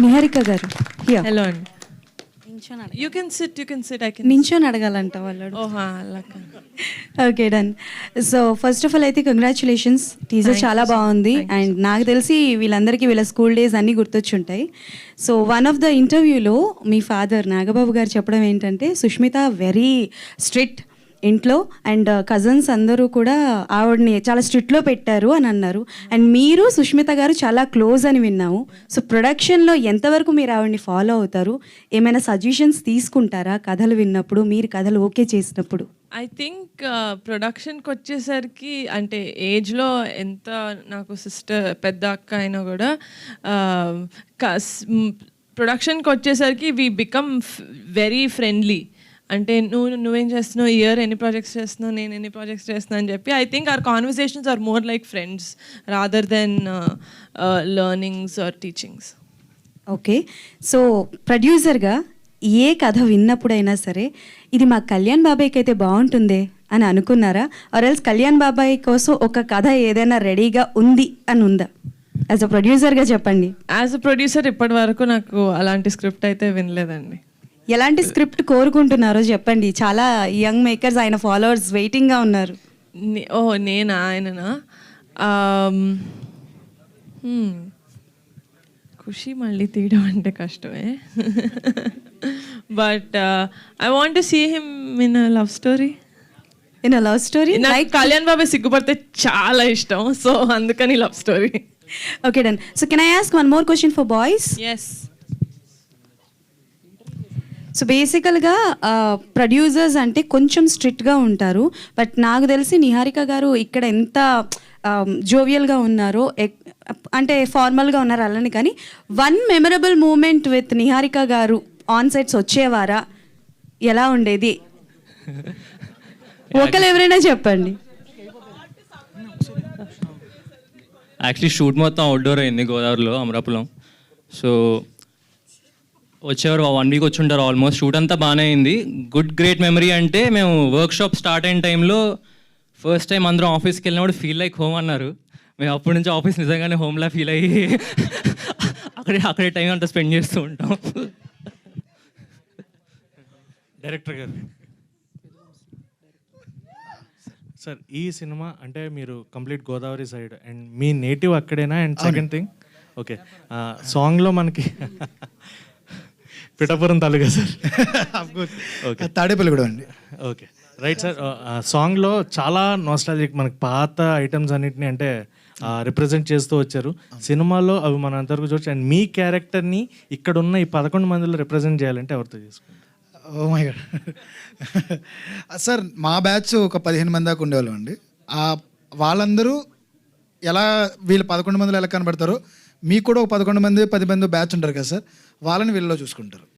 నిహారిక గారు here. Hello అండి. నించోని you can SIT, I can. నించోని అడగాలంట వాళ్ళు. ఓహా అలాగా. Okay done. So first of all అయితే కంగ్రాచులేషన్స్, టీజర్ చాలా బాగుంది. అండ్ నాకు తెలిసి వీళ్ళందరికీ వీళ్ళ స్కూల్ డేస్ అన్నీ గుర్తొచ్చుంటాయి. సో వన్ ఆఫ్ ద ఇంటర్వ్యూలో మీ ఫాదర్ నాగబాబు గారు చెప్పడం ఏంటంటే సుష్మిత వెరీ స్ట్రిక్ట్ ఇంట్లో అండ్ కజన్స్ అందరూ కూడా ఆవిడని చాలా స్ట్రిక్ట్లో పెట్టారు అని అన్నారు. అండ్ మీరు సుష్మిత గారు చాలా క్లోజ్ అని విన్నాము. సో ప్రొడక్షన్లో ఎంతవరకు మీరు ఆవిడని ఫాలో అవుతారు? ఏమైనా సజెషన్స్ తీసుకుంటారా కథలు విన్నప్పుడు, మీరు కథలు ఓకే చేసినప్పుడు? ఐ థింక్ ప్రొడక్షన్కి వచ్చేసరికి అంటే ఏజ్లో ఎంత నాకు సిస్టర్ పెద్ద అక్క అయినా కూడా ప్రొడక్షన్కి వచ్చేసరికి వీ బికమ్ వెరీ ఫ్రెండ్లీ. అంటే నువ్వేం చేస్తున్నావు, ఇయర్ ఎన్ని ప్రాజెక్ట్స్ చేస్తున్నావు, నేను ఎన్ని ప్రాజెక్ట్స్ చేస్తున్నాను అని చెప్పి I think our conversations are more like friends rather than learnings or teachings. Okay. So ప్రొడ్యూసర్గా ఏ కథ విన్నప్పుడైనా సరే ఇది మా కళ్యాణ్ బాబాయ్కి అయితే బాగుంటుందే అని అనుకున్నారా? ఆర్ ఎల్స్ కళ్యాణ్ బాబాయ్ కోసం ఒక కథ ఏదైనా రెడీగా ఉంది అని ఉందా? యాజ్ అ ప్రొడ్యూసర్గా చెప్పండి. యాజ్ అ ప్రొడ్యూసర్ ఇప్పటి వరకు నాకు అలాంటి స్క్రిప్ట్ అయితే వినలేదండి. ఎలాంటి స్క్రిప్ట్ కోరుకుంటున్నారో చెప్పండి. చాలా యంగ్ మేకర్స్, ఆయన ఫాలోవర్స్ వెయిటింగ్గా ఉన్నారు. నేనా ఆయననా? ఖుషి మళ్ళీ తీయడం అంటే కష్టమే. But I want to see him in a love story. In a love story? నాకు కళ్యాణ్ బాబాయ్ సిగ్గుపడితే చాలా ఇష్టం, సో అందుకని love story. Okay done. So can I ask one more question for boys? Yes. So బేసికల్గా ప్రొడ్యూసర్స్ అంటే కొంచెం స్ట్రిక్ట్గా ఉంటారు. బట్ నాకు తెలిసి నిహారిక గారు ఇక్కడ ఎంత జోవియల్గా ఉన్నారో, అంటే ఫార్మల్గా ఉన్నారు అలానే, కానీ one memorable moment with Niharika గారు ఆన్ సెట్స్ వచ్చేవారా? ఎలా ఉండేది? ఒకరు ఎవరైనా చెప్పండి. యాక్చువల్లీ షూట్ మొత్తం అవుట్డోర్ అయింది గోదావరిలో, అమరాపురం. సో వచ్చేవారు 1 వీక్ వచ్చి ఉంటారు ఆల్మోస్ట్. షూట్ అంతా బాగానే అయింది. గ్రేట్ మెమరీ అంటే మేము వర్క్ షాప్ స్టార్ట్ అయిన టైంలో ఫస్ట్ టైం అందరం ఆఫీస్కి వెళ్ళినప్పుడు ఫీల్ లైక్ హోమ్ అన్నారు. మేము అప్పటి నుంచి ఆఫీస్ నిజంగానే హోమ్లా ఫీల్ అయ్యి అక్కడే టైం అంతా స్పెండ్ చేస్తూ ఉంటాం. డైరెక్టర్ గారు సార్, ఈ సినిమా అంటే మీరు కంప్లీట్ గోదావరి సైడ్ అండ్ మీ నేటివ్ అక్కడేనా? అండ్ సెకండ్ థింగ్, ఓకే, సాంగ్లో మనకి పిఠాపురం తాలూకా సార్, ఓకే, తాడేపల్లి కూడా అండి. Okay right sir. సాంగ్లో చాలా నాస్టాలజిక్ మనకి పాత ఐటమ్స్ అన్నిటిని అంటే రిప్రజెంట్ చేస్తూ వచ్చారు. సినిమాలో అవి మన అంతవరకు చూడచ్చు. అండ్ మీ క్యారెక్టర్ని ఇక్కడ ఉన్న ఈ 11 మందిలో రిప్రజెంట్ చేయాలంటే ఎవరితో చేసుకుంటారు? ఓ మై గాడ్ సార్, మా బ్యాచ్ ఒక 15 మంది దాకా ఉండేవాళ్ళం అండి. వాళ్ళందరూ ఎలా వీళ్ళు 11 మందిలో ఎలా కనబడతారో మీకు కూడా ఒక 11 మంది 10 మంది బ్యాచ్ ఉంటారు కదా సార్, వాళ్ళని వీళ్ళలో చూసుకుంటారు.